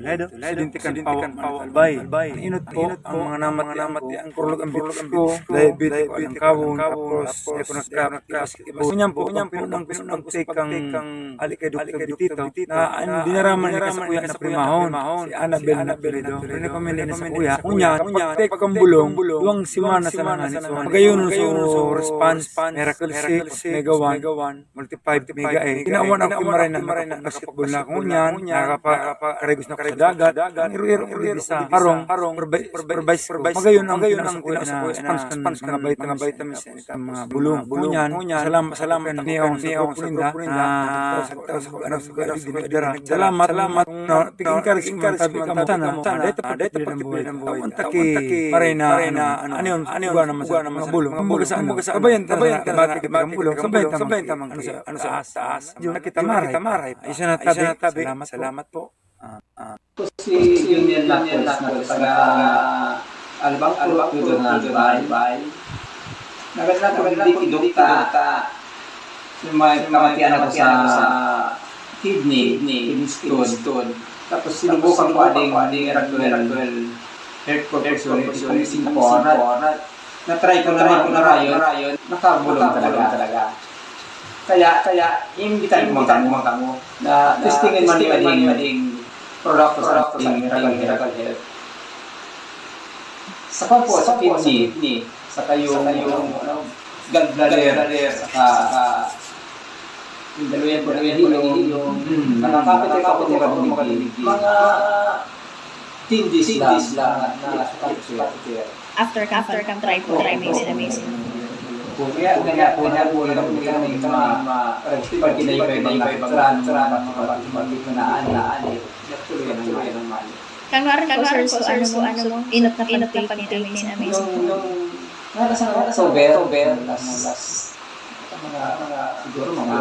Ledo, sidintikan pawak bay. Inot po ang mga namat ang kurlog ang bitos ko, diabetic ko ang kawon, tapos ekonoskap, kunyang po ang pinunang kang alikay Dr. Bitito, na dinaraman niya sa kuya na primahon, si Annabel na Pelido, rinipamilya niya sa kuya, pagtek kang bulong, duwang simana sa nanganis, magayon so response, miracle 6, mega 1, multiply mega 8, ginawan ako maray na basketball na akong yan, nakakakarigos na ako sa dagat, iru-iro sa harong, pervice, magayon ang kuya na spans ka na vitamins, mga bulong, salamat niyong puninda, salamat, pag-encourage tabi ka mo sana, dito pagpili ng buhay, taki, maray na, ano yun, mga bulong, kabayan batik ang bulong, sabayan tamang, ano sa taas, yun nakita maray, isa na tabi, salamat po. Si Union Lapos na taga Albang Tudo na Dubai. Nagdikidukta yung mga kamatian ako sa kidney stone. Tapos sinubukan ko ading Ragduel heart perfusion Singapore na-try ko na rayon nakabulong talaga. Kaya imbitan ko magkango na testingin man yung product sa Miracle Health. Sa kidney, sa yung gallbladder, saka yung dalawang yung nakakapit ako makalilig. Mga 10 days lang na After try amazing. Kaya po na kami pag kinayibay tran natuloy ng mali. Kanwaran ko ano mo, inot na pag-take ni amazing. Nasa sober, last siguro mga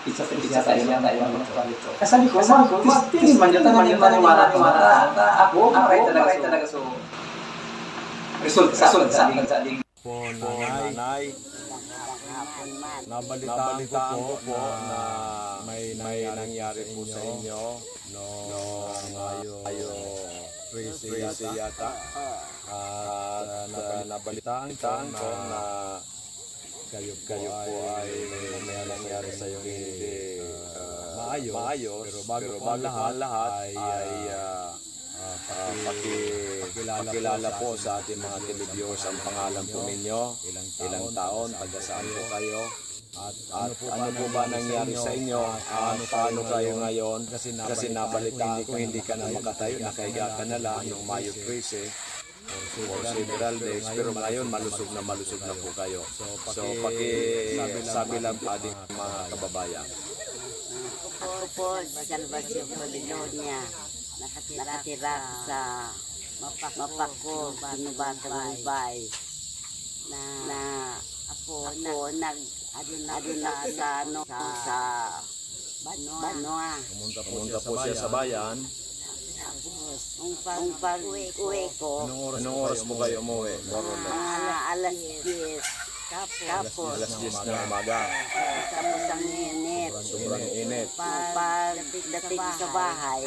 pizza tayo ito. Kasabi ko, tingin man yun, maniwala. Ako, aray talaga so result sa ating nanay, nabalitaan ko po na may nangyari po sa inyo ngayon 13 yata at nabalitaan ko na kayo po ay may nangyari sa iyo hindi maayos, pero bago lahat ay pakilala po sa ating mga televiewers ang pangalan po ninyo, ilang taon, taga saan po kayo, at ano po ba nangyari sa inyo, paano kayo ngayon, kasi nabalitaan ko hindi ka na makatayo, nakahiga ka na lang noong Mayo 13 for several days, pero ngayon malusog na po kayo. So pakisabi lang pa ating mga kababayan. Ako po, Salvacion Polilonia, nakatira sa Mapako, Binubata, Mumbai, na ako nag-aduna sa Banua. Pumunta po siya sa bayan. Tapos, ang pag-uwi ko, Anong oras po kayo umuwi? alas 10. Tapos, alas 10 ng umaga. tapos ang init. Sobrang init. Pagdating sa bahay,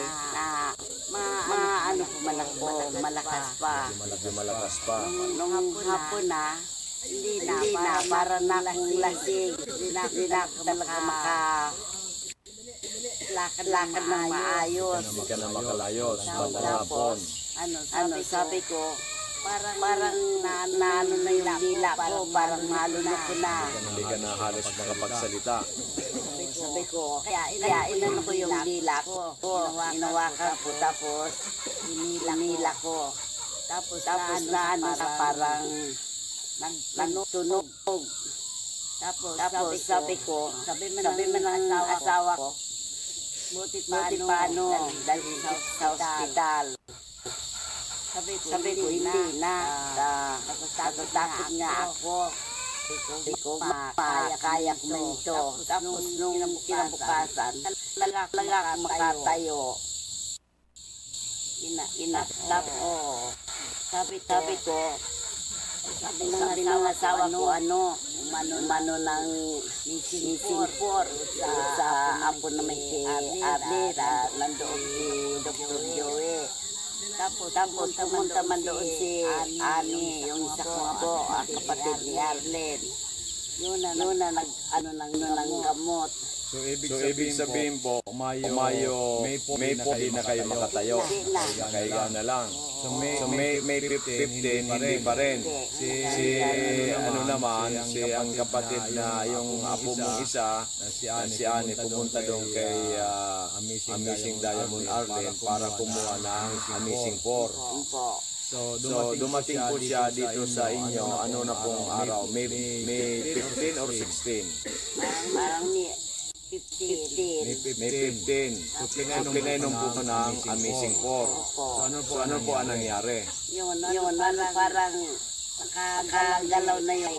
maano po man ako, malakas pa. Medyo malakas pa. Nung hapon na, hindi na, para na akong lasing. Hindi na ako talaga lakad ng maayos. Hindi ka na makalayos. Hapon. Sabi ko, parang naano na yung dila ko, parang malunok ko na. Hindi ka na halos makapagsalita. Sabi ko, kaya inano ko yung dila ko. Inawakan ko, tapos inila ko. Tapos na parang nagtunog. Tapos sabi mo ng asawa ko, buti paano dahil sa ospital. Sabi ko, hindi na. Natatakot nga ako. Sabi ko, kaya ko man ito. Tapos nung kinabukasan, talaga ako makatayo. Inatap ko. Sabi ko, sabi ng asawa ko, umano ng missing 4 sa apo na may si Arnera, nandoon si Dr. Joey. Tapos pumunta man doon si Ani, yung isa ko, kapatid ni Arlen. Yun na ng gamot. So ibig sabihin po, Mayo, May po di na kayo makatayo. Nakahiga na lang. So May 15, hindi pa rin. Si ano naman, si ang kapatid na yung apo mong isa, si Ani, pumunta doon kay Amazing Diamond Arlen para kumuha ng Amazing 4. So dumating po siya dito sa inyo, ano na pong araw? May 15 or 16? Parang ni 15. May 15. So pinainom po ng Amazing 4. So ano po ang nangyari? Yun, parang nakagalaw na yun.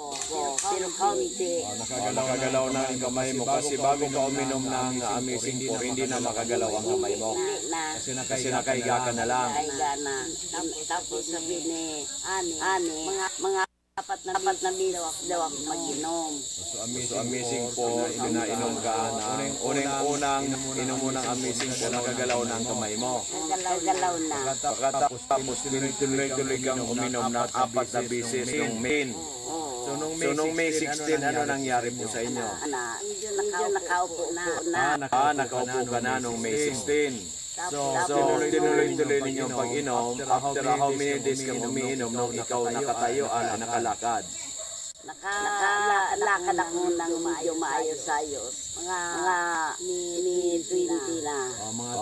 Pero kaunti. Nakagalaw na ang kamay mo kasi bago ka uminom ng Amazing 4, hindi na makagalaw ang kamay mo. Kasi nakahiga ka na lang. Nakahiga na. Tapos sabi ni Ani, mga apat na bilis daw ako mag-inom. So Amazing 4, pinainom ka na. Unang inom mo ng Amazing 4, nakagalaw na ang kamay mo. Nagalaw na. Tapos tuloy-tuloy kang uminom na 4 na bisis yung main. So nung May 16, ano nangyari po sa inyo? Medyo nakaupo na. Nakaupo ka na nung May 16. So tinuloy-tuloy ninyo pag-inom. After how many days kang umiinom nung ikaw nakatayo at nakalakad? Nakalakad ako ng medyo maayos-ayos. Mga ni 20 na. Mga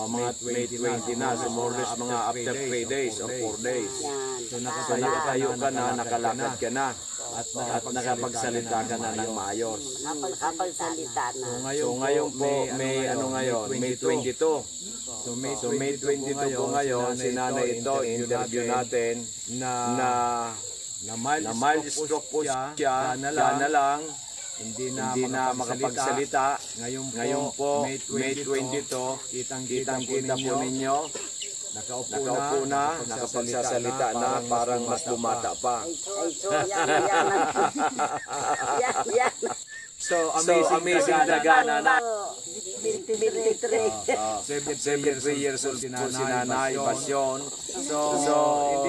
May 20 na. So more or less mga after 3 days or 4 days. Yan. So nakatayo ka na, nakalakad ka na. At nakapagsalita ka na ng maayos. Nakapagsalita na. So ngayon po, May 22. So May 22 po ngayon, si Nanay ito, interview natin na mild stroke po siya na lang, hindi na makapagsalita. Ngayon po, May 22, kitang-kita po ninyo, nakaupo na, nakapagsasalita na, parang mas bumata pa. So amazing Dagana na. 73 years old po si Nanay Pasyon. So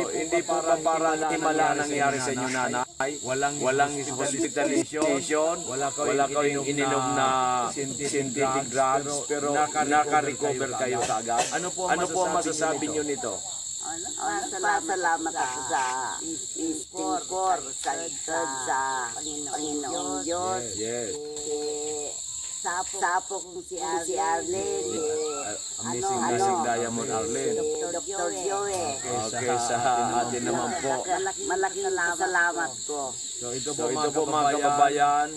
hindi po para himala nangyari sa inyo, Nanay. Walang hospitalization, wala kayong ininom na synthetic drugs, pero naka-recover kayo kaagad. Ano po ang masasabi niyo nito? Salamat ako sa Inspor, sa Panginoong Diyos. Yes. Sapo kong si Arlen. Amazing Diamond Arlen. Dr. Joey. Okay, sa atin naman po. Malaking salamat ko. So ito po mga kababayan,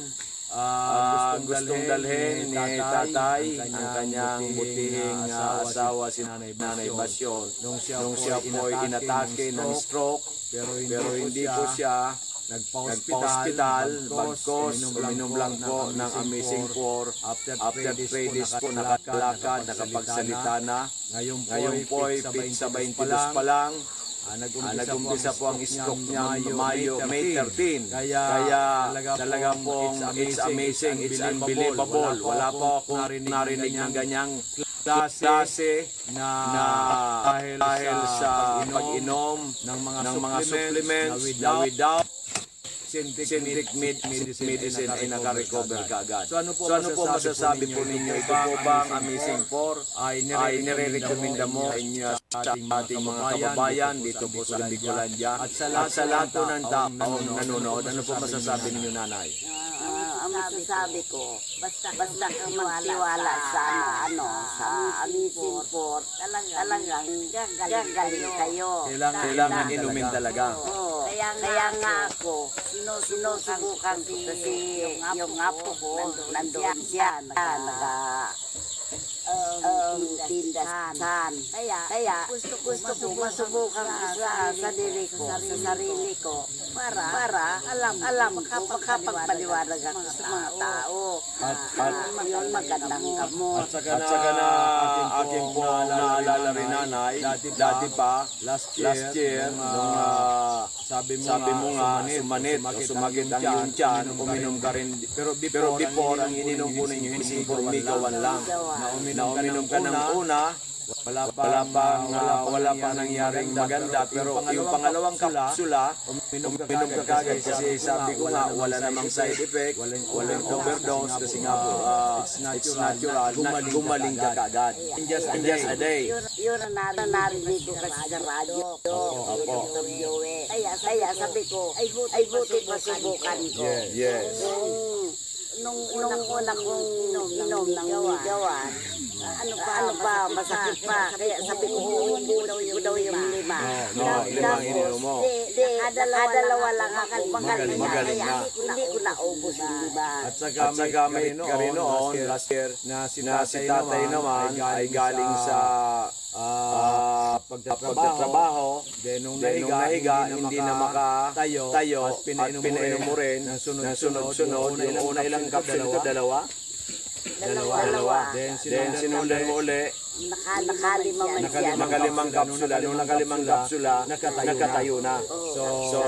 gustong dalhin ni Tatay ang kanyang butihing asawa si Nanay Pasyon nung siya po ay inatake ng stroke, pero hindi po siya nagpa-hospital, bagkos uminom lang po ng Amazing 4. After 3 days po nakalakad, nakapagsalita na. Ngayon po ay sa 22 pa lang. Nag-umpisa po ang stroke niya May 13. Kaya talaga po it's amazing, it's unbelievable. Wala po akong narinig ng ganyang klase na dahil sa pag-inom ng mga supplements na without synthetic medicine ay naka-recover kaagad. So ano po masasabi po ninyo? Ito po ba ang Amazing 4 ay nire-recommenda mo sa ating mga kababayan dito po sa Bicolandia at sa lahat po ng taong nanonood? Ano po masasabi ninyo, Nanay? Ang masasabi ko, basta kang magtiwala sa Amazing 4, talagang gagaling kayo. Kailangan inumin talaga. Kaya nga ako, sinusubukan ko kasi yung apo ko, nandoon siya, tindahan. Kaya gusto ko masubukan sa sarili ko para alam makapagpaliwanag ako sa mga tao. Yun magandang gamot. At saka na aking po naalala rin, Nanay, dati pa, last year, nung sabi mo nga, sumanit ang iyong tiyan, uminom ka rin. Pero before, ang ininom po ninyo, hindi purmigawan lang. Na uminom ka ng una, wala pang nangyaring maganda, pero yung pangalawang kapsula, uminom ka kagad kasi sabi ko nga, wala namang side effect, walang overdose kasi nga it's natural, gumaling ka kagad. In just a day. Yun ang narinig ko kasi sa radyo. Opo. Kaya sabi ko, ay buti masubukan ko. Yes. Nung una kong inom ng umigawan, ano pa, masakit pa. Kaya sabi ko, huwag daw yung 5. Limang ininom mo. Dalawa lang ako. Magaling na. Hindi ko naubos yung 5. At saka may ka rin noon, last year, na si tatay naman ay galing sa pagtatrabaho, nung nahiga, hindi na makatayo, at pinainom mo rin, ng sunod-sunod, yung una ilang kapsul ito, dalawa. Then sinundan mo uli, nakalimang kapsula. Nung nakalimang kapsula, nakatayo na. So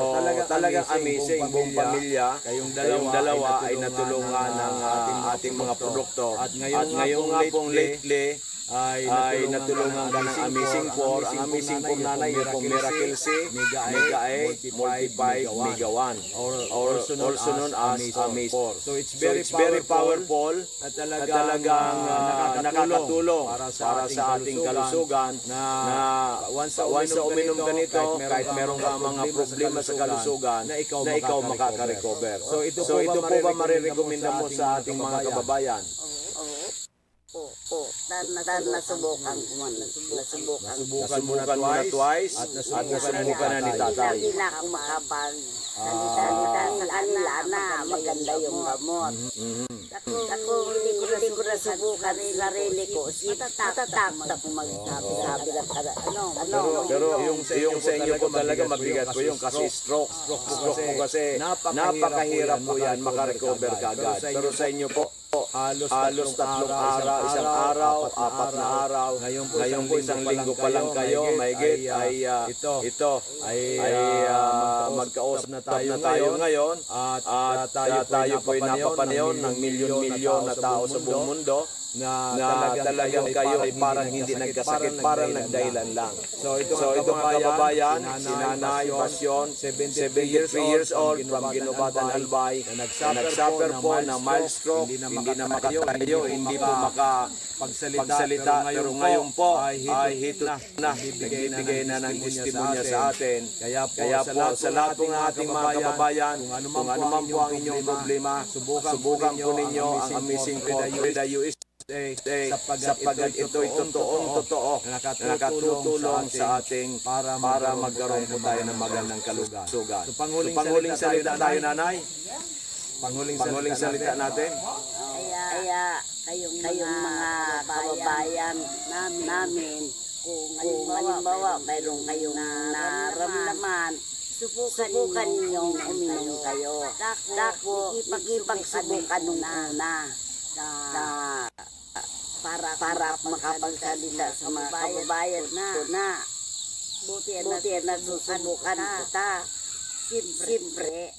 talagang amazing. Buong pamilya, kayong dalawa ay natulungan ng ating mga produkto. At ngayong nga pong lately, ay natulungan ka ng Amazing 4. Ang Amazing 4 nanay yung pong Miracle C, Mega 8, Multiply, Mega 1, or also known as Amazing 4. So it's very powerful at talagang nakakatulong para sa ating kalusugan na once sa uminom ka nito, kahit meron ka mga problema sa kalusugan, na ikaw makaka-recover. So ito po ba marirekomenda mo sa ating mga kababayan? Nasubukan ko man. Nasubukan mo na twice at nasubukan na ni tatay. Hindi na ako makapag-salita sa kanila na maganda yung gamot. Ako hindi ko nasubukan sa sarili ko. Natatakot ako magsabi ng Pero yung sa inyo po talaga mabigat po yung kasi stroke po kasi napakahirap po yan makarecover kagad. Pero sa inyo po, halos 3 araw, isang araw, 4 na araw. Ngayon po isang linggo pa lang kayo, mahigit ay ito ay magkausap na tayo ngayon at tayo po ay napapanayon ng milyon-milyon na tao sa buong mundo na talagang kayo ay parang hindi nagkasakit, parang nagdahilan lang. So ito mga kababayan, si Nanay Pasyon, 73 years old from Ginobatan, Albay, na nagsuffer po ng mild stroke, hindi na makatayo, hindi po makapagsalita, pero ngayon po ay hito na, nagbibigay na ng testimonya sa atin. Kaya po sa lahat po ng ating mga kababayan, kung ano man po ang inyong problema, subukan po ninyo ang Amazing Frida USA. Sapagat ito'y totoo nakatutulong sa ating para magkaroon po tayo ng magandang kalusugan. So panghuling salita tayo, Nanay. Panghuling salita natin. Kaya kayong mga kababayan namin, kung halimbawa mayroon kayong naramdaman, subukan ninyong uminom kayo. Dako, ipagsubukan nung una para makapagsalita sa mga kababayan na buti na susubukan kita. Siyempre,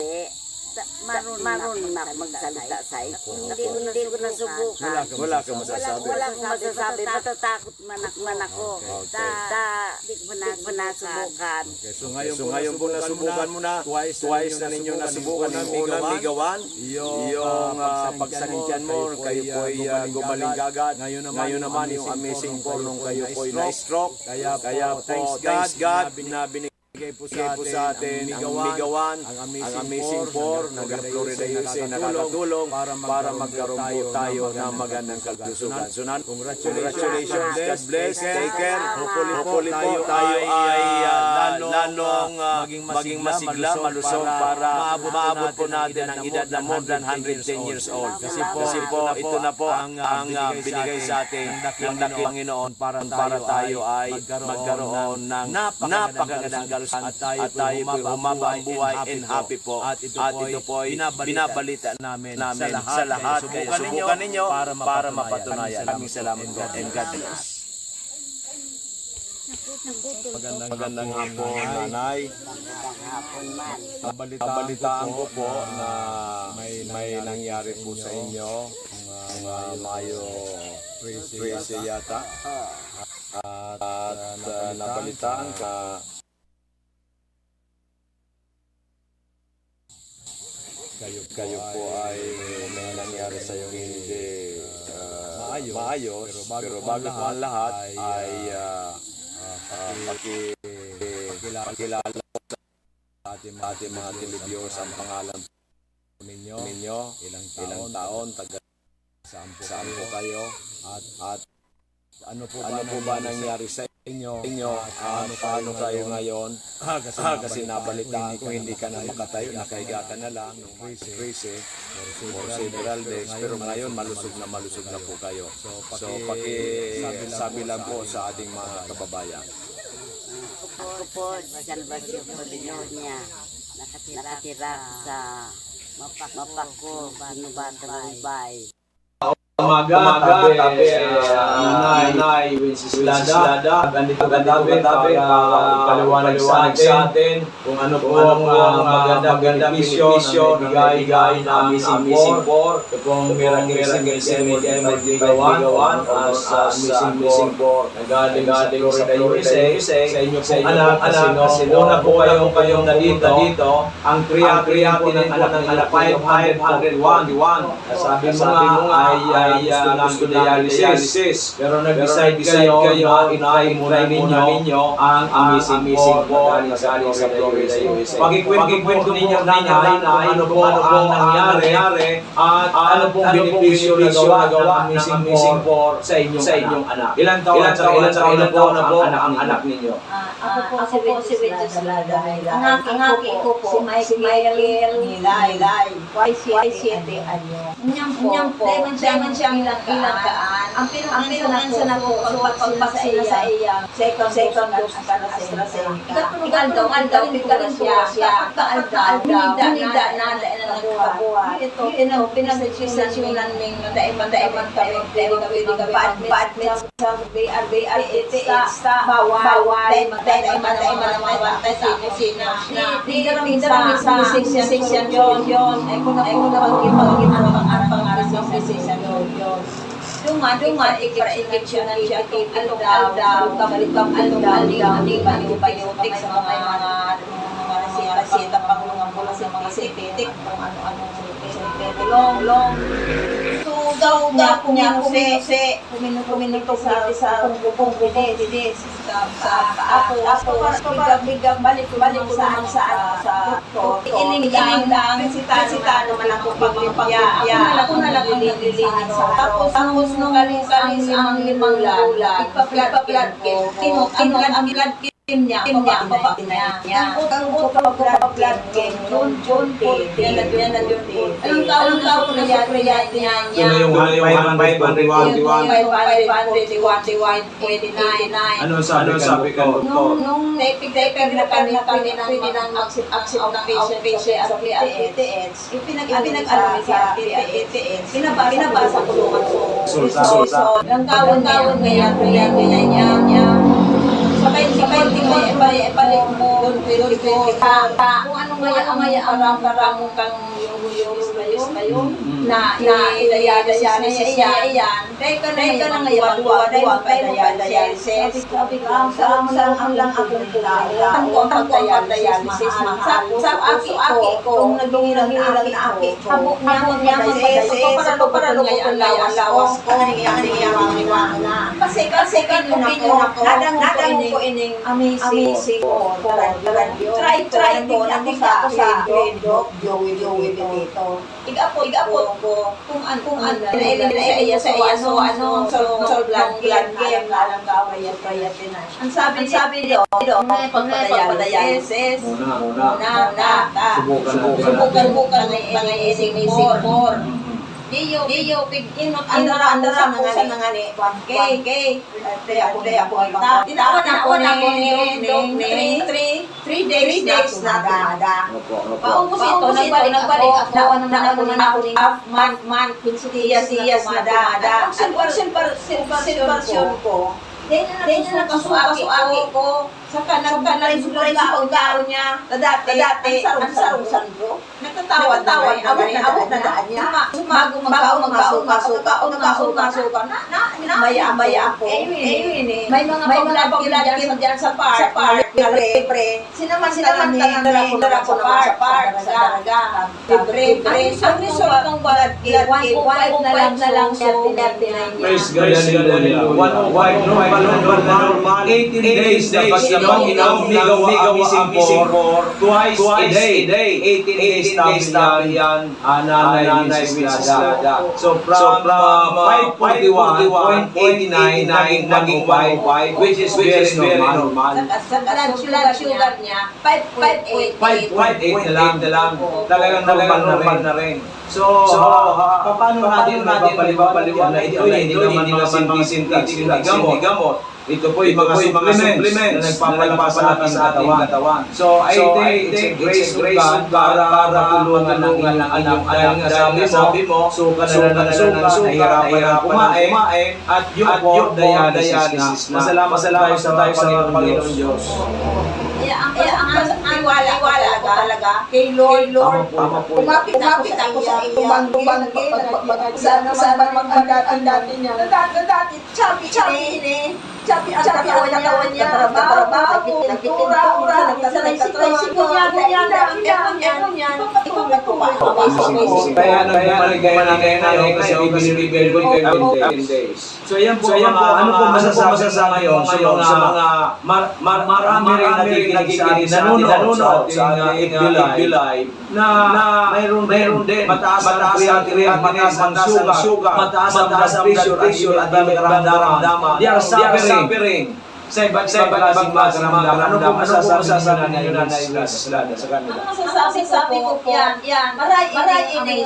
marunong na magsalita sa ito. Hindi ko nasubukan. Wala ka masasabi. Wala akong masasabi. Natatakot man ako. Hindi ko pa nasubukan. So ngayon po nasubukan mo na, twice na ninyo nasubukan ng Mega 1, yung pagsakityan mo, kayo po ay gumaling kagad. Ngayon naman yung Amazing 4 nung kayo po ay na-stroke. Kaya po, thanks God na binigay po sa atin ang Mega 1, ang Amazing 4, nag-Florida USA, nakakatulong para magkaroon po tayo ng magandang kalusugan. So, congratulations, God bless, take care. Hopefully po tayo ay lalong maging masigla, malusog para maabot po natin ang edad na more than 110 years old. Kasi po, ito na po ang binigay sa atin ng dakilang Panginoon para tayo ay magkaroon ng napakagandang kalusugan. At tayo po humaba ang buhay and happy po. At ito po ay binabalita namin sa lahat. Kaya subukan ninyo para mapatunayan. Maraming salamat po and God bless. Magandang hapon, Nanay. Nabalitaan ko po na may nangyari po sa inyo Mayo 13 yata. nabalitaan ka kayo po ay may nangyari sa iyo hindi maayos, pero bago ang lahat ay pakilala po sa ating mga televiewers ang pangalan ninyo, ilang taon, saan po kayo, at ano po ba nangyari sa inyo, paano kayo ngayon, kasi nabalitaan ko hindi ka na makatayo, nakahiga ka na lang nung crazy for several days, pero ngayon malusog na po kayo. So pakisabi lang po sa ating mga kababayan. Ako po, Salvacio Poliñonia, nakatira sa Mapako, Banubata, Mumbai. Umaga, tabi, nanay, Wenceslada, ganito tabi, paliwanag sa atin, kung ano po ang magandang benepisyo na bigay na missing 4, kung merang gawan as missing 4, nagaling sa USA, sa inyo pong anak, kasi una po kayong nandito, ang creatin ng anak 501, sabi mo nga ay gusto dialysis, pero nag-decide kayo na inay muna ninyo ang missing 4 galing sa Florida, USA. Pag-ikwento ninyo nanay, ano po ang nangyari at ano pong benepisyo na gawa ng missing 4 sa inyong anak. Ilan taon na po ang anak ninyo? Ako po si Wenceslada. Ang aking ko po, si Michael Nilay. Y7 anyo. Nyang po, daman siyang ilakaan. Ang pinungan na po, pagpaksina sa iyang second dose para sa AstraZeneca. Ikatulungan daw, ikarin siya. Nida na nagkabuhay. Ito, pinag-sesyonan ming daiman kami, pa-admit sa BRBITS, bawal, daiman na mabantay sa kusina. Di sa section yun. Ay kung pag-ipagin ang pangarap sa section yun. Duman, ikip-ikip na siya, aldaw, kabalik-kab aldaw, antibiotic sa mga reseta, pangulungan ko sa mga sintetik, kung ano-ano long. So, daw niya kuminuto sa pungkumpidis. Ako, bigag balik ko sa iling lang, sita naman ako paglipya. Ako na lang ang nililinis. Tapos nung galing ang limang lula, ipa-blood ko, ang blood niya, papa niya. Ang blood game, June 14, yan na June 14. Anong taon na niya? Ito na yung 521. Ano sabi ka? Nung naipig-naipig na kami ng accept ng patient at PTH, ipinag-alami sa PTH, binabasa ko naman po. So, ang kawon ngayon niya. Sabay balik mo kung anong ngaya ang parang kang yung na ilayadayaan siya iyan. Teka na ngayon, duwa dialysis. Sabi ko, ang lang akong pulala. Ang pagdialysis, sa aki ko, kung naghingilang na aki, habok niya para ngayon lawas ko, nangyayang na. Kasi opinion ako, nadang ko ining amazing ko. Try ko, nakita ko sa Joey dito. Igapot ko kung ano naiya sa blood game alam ka kaya tinay. Ang sabi do pagpadialysis muna subukan ng ising 4. Diyo inot andara ko sa nangani 1K ako ita tinawon ako ni 3 days na ada paubos ito nagbalik ako ng half month 15 days na ada silver ko Then na nagsusuaki ko. Saka nagsusuaki sa pagkaon niya. Dati, ang sarong-sandro. Nagtatawad abot na daan niya. Bago magkaon, masuka. Maya po. May mga paglalagyan dyan sa park. Libre. Sinamantalang dala ko naman sa park. Sa daraga. Libre. Ang resort ng blood gift, 1.5 na lang siya. Praise God, hallelujah. 105 normal, 18 days dapat naman inamigawa ang missing for twice a day. 18 days tabi yan, nanay Mrs. Lada. So from 541.89 naging 105, which is very normal. Sa blood sugar niya, 5.8 na lang. Talagang normal na rin. So, paano natin mapapaliwanag na ito hindi naman mga synthetic gamot. Ito po yung mga supplements na nagpapalagpasan sa ating katawan. So, I think it's a grace of God para tulungan ang inyong anak. Dahil sabi mo, suka na nahihirapan kumain, at yung po, dialysis na. Masalamat tayo sa Panginoon Diyos. Kaya ang wala ko talaga kay Lord. Kumapit ako sa iyo. Tumanggin. Sana mag-ang dati niya. Dati, chapi ini. Chapi ang katawan niya. Trabaho, pintura. Nagtatricycle niya. Kaya nagmaligaya natin kasi ibigay ko 10 days. So yan po, ano po masasabi ngayon sa mga marami rin nakikinig sa ating FB Live na mayroon din mataas ang creatinine, mataas ang sugar, mataas ang blood pressure at daramdaman. They are suffering sa iba't klaseng daramdaman. Ano po masasabi ninyo na Mrs. Lada sa kanila? Ang masasabi ko po, yan, marami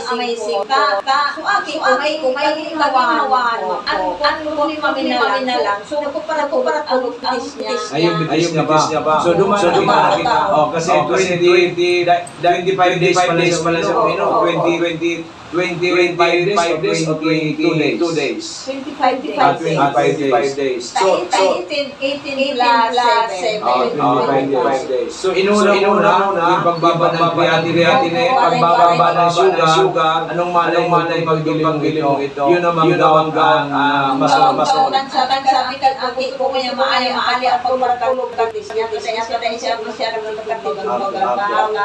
amazing ka. So aki, kung may ginawahan mo, ano kami na lang. So para ang bitis niya. Ayun, bitis niya ba? So dumating kita. Kasi 25 days pala siya uminom. 25 days o 22 days? 25 days. So 18 plus 7. 25 days. So inuna yung pagbaba ng creatinine, pagbaba ng sugar, anong malay pagdilim ito, yun ang magdawanggan masunod. Sabi ka, aki ko kaya maali ang pagmarkalog ng disya. Kasi siya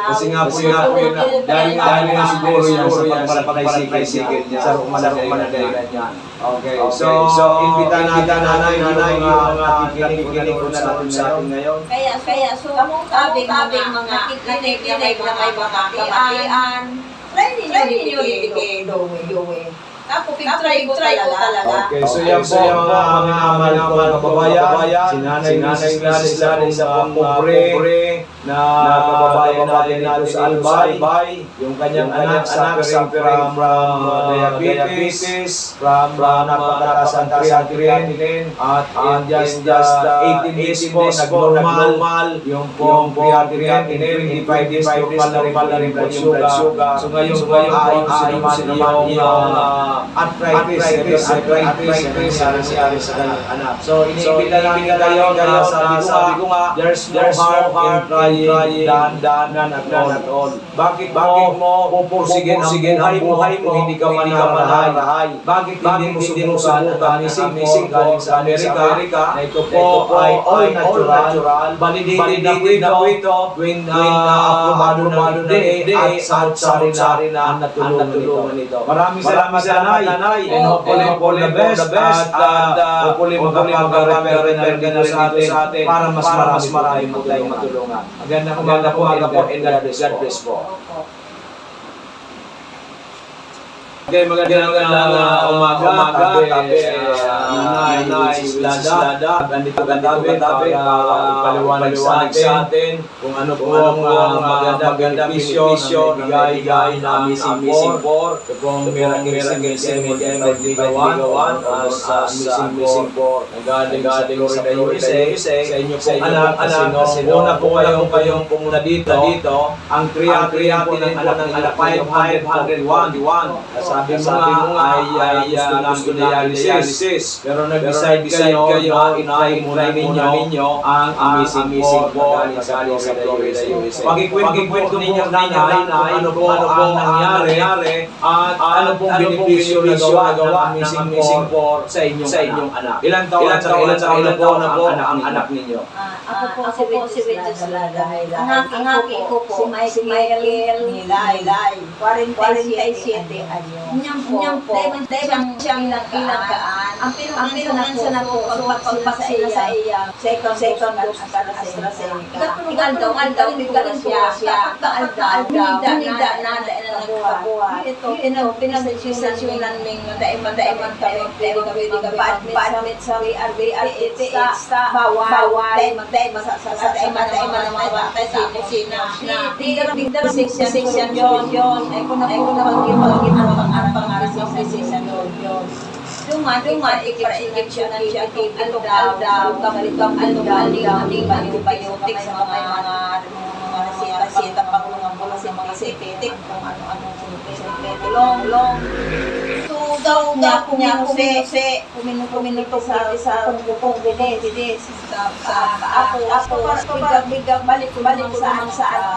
Kasi nga po yun, dahil nga siguro yan sa pagpapalay-sigil niya, sa umanadayan niya. Okay, so imbita natin nanay yung mga nakikinig ko na natin sa atin ngayon. Kaya so tabing mga nakikinig na may kamay-bakakian. Try ninyo rin Doe. Ako, try ko talaga. Okay, so yan po ang mga kababayan, si Nanay Mrs. Lada, isa pong pobre na kababayan natin sa Albay, yung kanyang anak suffering from diabetes, from napakataas ang creatinine, at in just 18 days po, nag-normal yung creatinine, 25 days normal na rin blood sugar. So ngayon naman yung arthritis nangyari sa kanyang anak. So iniimbita namin kayo na sabi ko nga, there's no harm in trying dahan-dahan at all. Bakit mo pupursigin ang buhay mo hindi ka manarahay? Bakit hindi mo subukan missing galing sa Amerika na ito po ay all natural, validated na po ito when aprobado ng FDA at sari-sari na natulungan nito. Maraming salamat Nanay, and hopefully the best at hopefully magkakarefer na sa atin para mas marami mo tayong matulungan. Maganda po and God bless po. Okay, magandang umaga, tabi, Nanay Mrs. Lada, andito katabi para ipaliwanag sa atin kung ano po ang magandang benepisyo na bigay na missing 4, ito pong Miracle Semen nagdigawan as missing 4, nagaling sa USA, sa inyo pong anak, kasi una po kayong pumunta dito, ang creatinine po ng anak 501, sabi mo nga ay gusto ng dialysis. Pero nag-decide kayo na i-try muna ninyo ang Amazing Board galing sa Florida, USA. Pakikwento ninyo nanay ano po ang nangyari at ano pong benepisyo na gawa ng Amazing Board sa inyong anak. Ilang taon na po ang anak ninyo? Ako po si Wences Lada. Ang aking ko po si Michael Nilay. 47 anyo. Niyang po, siyang ilagaan. Ang pinungansa na po pagpaksina sa iya. Second dose para sa AstraZeneca. Ikaw daw siya. Nida na nagkabuhat. Ito, pinagsisasyonan ng daiman kami. Pwede kami pa-admit sa RBRTS sa bawal. Daiman sa daiman ng mga bata sa kusina. Bigdara 6 yun. Ay ko na pag-ipagin ang pangarap sa 6 yun. Duman, ikip-ikip na siya, ito daw, galing biotic sa mga resita, pagulungan mo sa mga sintetik, kung ano-ano sintetik, long. So, daw kuminuse, kuminuto sa pungkupong bilis, ako, bigag balik saan sa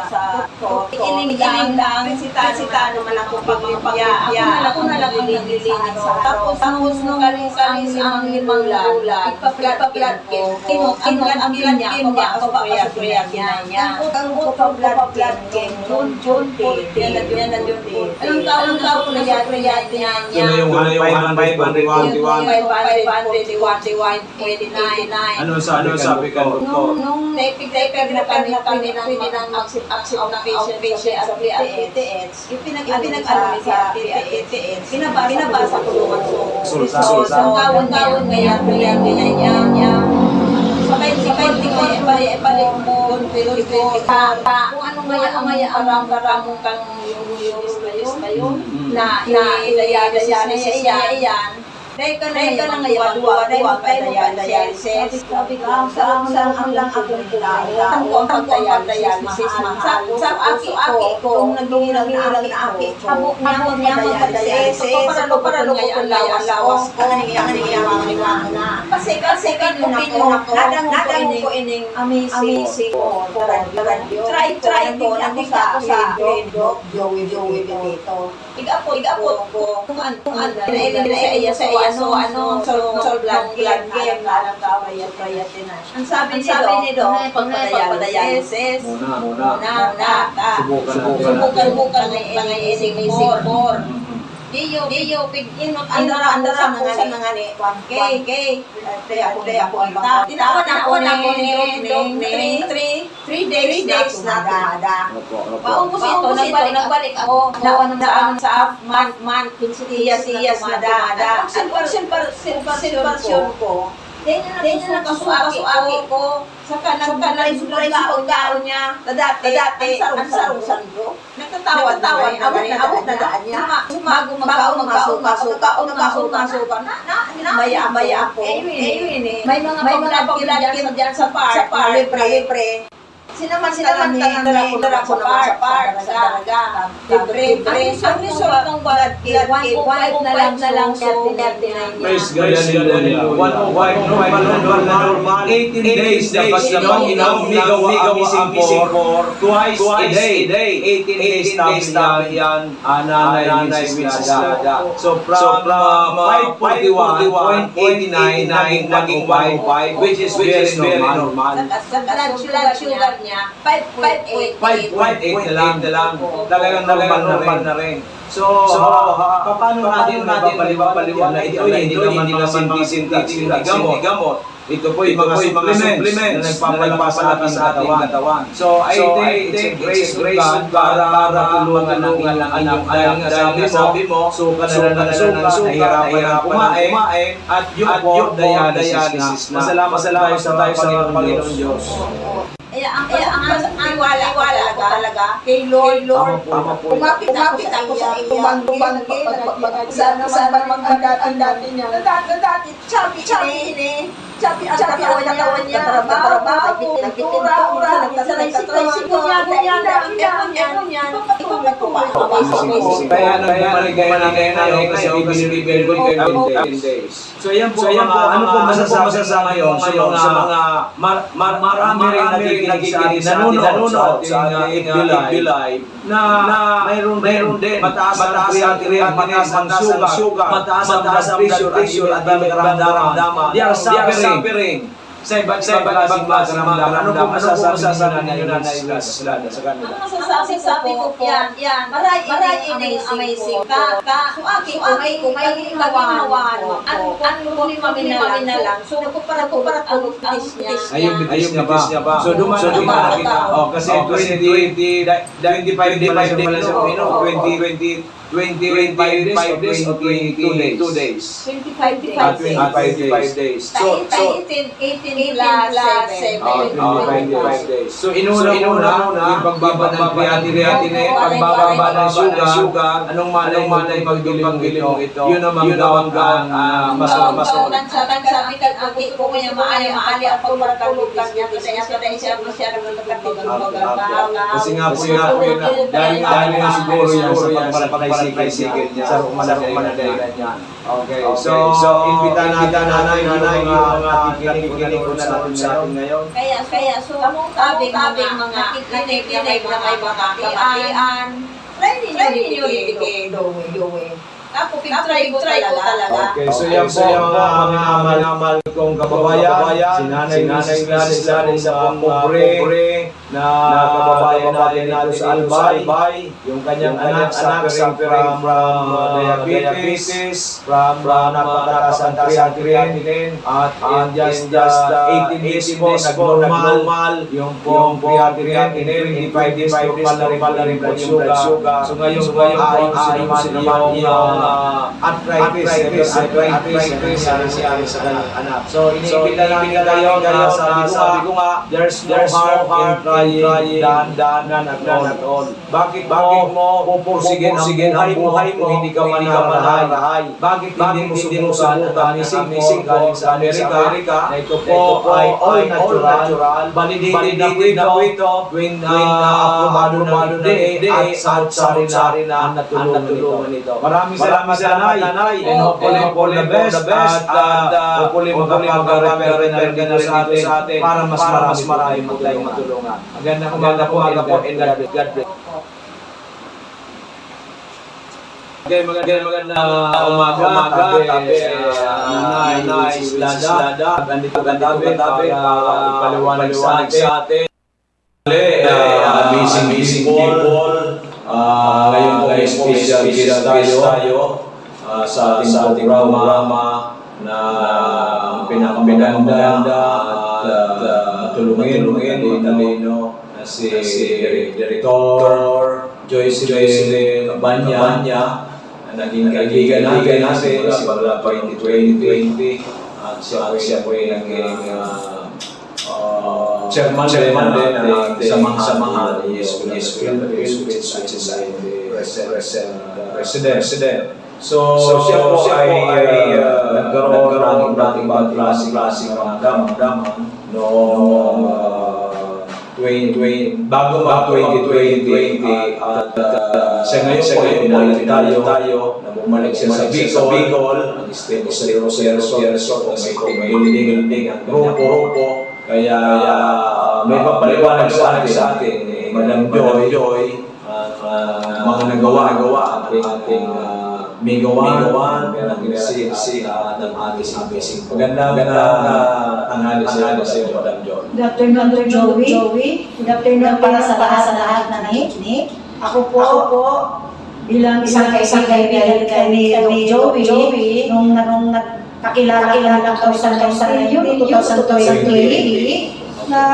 iling lang, sita naman ako pagpapya, ako na lang ang nililinis tapos nung kalis ang limang lula, ipaplat ko, ang niya, ako pa sa prayer niya, ang blood game, June 10, yan na June 10, anong taon ko na sa prayer niya, Yung 521. 529. Ano sabi ko? Nung naipigay na kami ng accept na patient sa PTS, yung pinag-ano sa PTS, binabasa ko naman so ang gawin ngayon niya. Sabay balik mo, pero kung ano ngaya ang karamong kang yung na yun, na ilayada siya iyan. Dahil ka na ngayon, dahil dialysis. Sabi ko, saan ang lang akong ang pag-dialysis, mahal. Sa aki ko, kung naghihilang na aki ko, habok niya mag-dialysis. Para ngayon lawas ko, nangyayang na. Kasi opinion ko, nadang ko ining amazing ko. Try ko, nandito ako sa Joey dito. Igapot ko, kung ano, pinailan sa iya, so blood game, ang sabi nito, pagpadayalysis, muna, subukan ng amazing board. Diyo, inot, andara sa mga ni, kay, ako ibang, tinawan ako ng 3 days na dada. Paubos ito, nagbalik ako, daan sa month, siyas na dada. Silversyon ko, Dahil na nakasuaki ko, saka nagsulat ang daon niya, dati, ang sarong ko. Nagtatawa, abot na daan niya. Bago magkaon, maya ako. May mga paglalagyan dyan sa park, libre. Sinamantala ko naman sa park, sa dalaga. Libre. Ang result ng blood kit, 1.5 na lang siya, 39 Praise God, hallelujah. 105 normal. 18 days dapat naman inamigawa ang missing for twice a day. 18 days tabi yan, Nanay Wences Lada. So from 541.89 naging 105, which is very normal. Blood sugar niya, 5.8 na lang. Talagang normal na rin. So, paano natin mapapaliwanag na ito hindi naman sintetik na gamot. Ito po yung mga supplements na nagpapalaki sa ating katawan. So, I think grace of God para tulungan ng inyong anak dahil sabi mo, suka na nahihirapan na kumain at yung po dialysis na. Masalamat tayo sa Panginoon Diyos. Ang tiwala talaga kay Lord. Kumapit ako sa iyo. Tumang sana ang dati niya. Dati, sabi ini. Sabi ang katawan niya. Trabaho, pintura, Kaya nagmaligay na ngayon kasi binibigay ko 10 days. So yan po, ano po masasabi ngayon sa mga marami rin nakikinig nanonood sa ating FB Live na mayroon din mataas ang creatinine, mataas ang sugar, mataas ang pressure at ibang karamdaman. They are suffering sa iba't ibang karamdaman. Ano po masasabi ninyo na sa kanila? Ang masasabi ko po, yan, maray amazing ka. So aking kung may ginawahan mo, ano po ni mami na lang. So nagpuparat ang bitis niya. Ayun, bitis niya ba? So dumaan na kita. Kasi 25 days sa uminom. 25 days o 22 days? 25 days. So 18 plus 7. 25 days. So inuna yung pagbaba ng creatinine, pagbaba ng sugar, anong malay pagdilim ito, yun ang manggang mas Sabi ka, ako ko kaya maali ang pagmarkalugan niya. Kasi siya nagkakatigang magagawa. kasi nga po yun, dahil nga siguro yan sa pagpapalay-sigil niya, sa umanadayan niya. Okay, so imbita natin nanay yung mga nakikinig na natin sa atin ngayon. Kaya so sabi mga nakikinig na may makakayaan, try ninyo rin gawin. Ako, try ko talaga. Okay, so yan po ang mga amal kong kababayan, si Nanay Gladys sa Pobre, na kababayan natin dito sa Albay, yung kanyang anak suffering from diabetes, from napakataas ang creatinine, at in just 18 days po, nag-normal, yung pong creatinine, 25 days po pala rin blood sugar. So ngayon naman yung arthritis sa kanyang anak. So iniibig namin kayo na sabi ko nga, there's no harm in trying dahan-dahanan at all. Bakit mo pupursigin ang buhay mo, hindi ka manarahay? Bakit hindi mo subukan ang missing galing sa Amerika, na ito po ay all natural, validated na po ito, when aprobado ng FDA at sari-sari na ang natulungan ito. Maraming salamat nanay, and hopefully the best, at hopefully mag-refer ka na sa atin para mas marami mo tayong matulungan. Magandang umaga po, and God bless. Okay, magandang umaga, Nanay Islada, andito tabi para ipaliwanag sa atin. Amazing people. Ngayon po ay special guest tayo sa ating programa na pinakaganda at tulungin talino na si Director Joyce Banya, na naging kaibigan natin simula pa 2020, at siya po ay naging chairman din ng samahan ni President. So siya po ay nagkaroon ng dating klaseng damdaman noong bago 2020, at siya ngayon po ay bumalik tayo na bumalik siya sa Bicol, nag-stay po sa Rosero, may building ang grupo. Kaya may papaliwanag sa atin Madam Joy, mga nagawa ang ating Migawan, ng amazing. Magandang tanghali sa iyo, Madam Joy. Good afternoon, Joey. Good afternoon para sa lahat na nakikinig. Ako po, bilang isang kaibigan ni Joey, nung kakilala ng 2020, na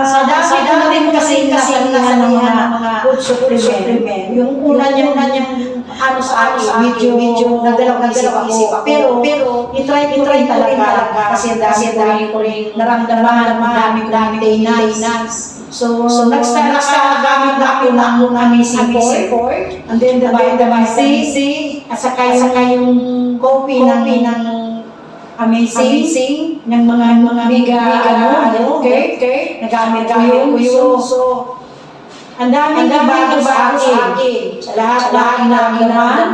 sa dami din kasi nasabihan ng mga food supplement. Yung una niyang sa akin, medyo nagdalawang isip. Pero itry ko rin talaga kasi dami ko rin naramdaman, dami day nights. So nag-start gamit na ako ng amazing support, and then the vitamin C, at saka yung coffee ng amazing ng mga mega okay, nagamit ko yun. So, ang daming bago sa akin. Sa lahat ng naman,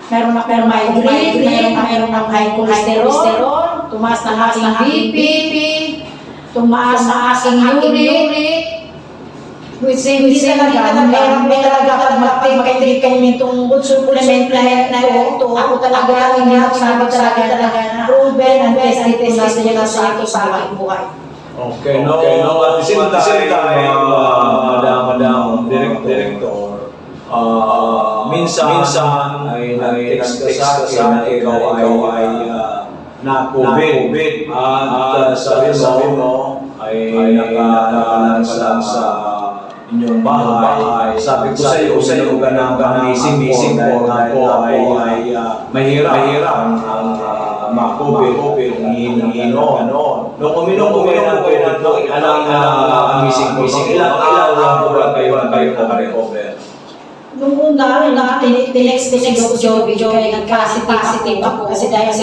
meron akong migraine, meron akong high cholesterol, tumaas ng aking BP, tumaas ng aking uric, which hindi talaga, may talaga pag mag-take kami itong food supplement na ito, ako talaga, sabi talaga na proven and tested na sa aking buhay. Okay, no, at the same time, Madam Director, minsan ay nag-text ka sa akin na ikaw ay na-COVID at sabi mo ay nakalang sa inyong bahay. Sabi ko sa iyo ganang missing po dahil ay mahirap ang ma-COVID kung iinom. Nung uminom ko kayo ng alang missing ilang araw po ba kayo recover? Nung una, tinext si Joey, nag-positive ako kasi dahil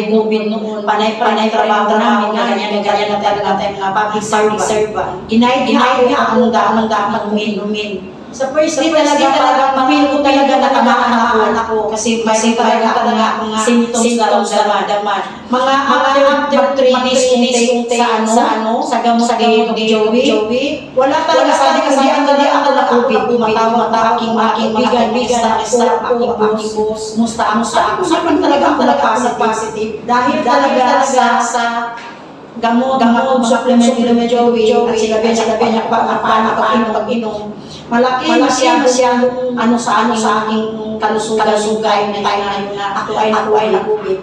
COVID noon, panay trabaho namin, ganyan na talaga tayo mga public servant. Inaid ako ang dapat uminumin. Sa first day talaga, mapil ko talaga natamaan ako kasi may talaga akong symptoms na daman. Mga after 3 days kung sa gamot ni Joey, wala talaga sabi kasi ang ako na COVID, matawa aking bigan, aking boss, musta ako. Sabi talaga ako na positive dahil talaga sa gamot, supplement ni Joey, at sinabi niya pag-inom. Malaki masyadong sa aking kalusugan na ako ay na-COVID.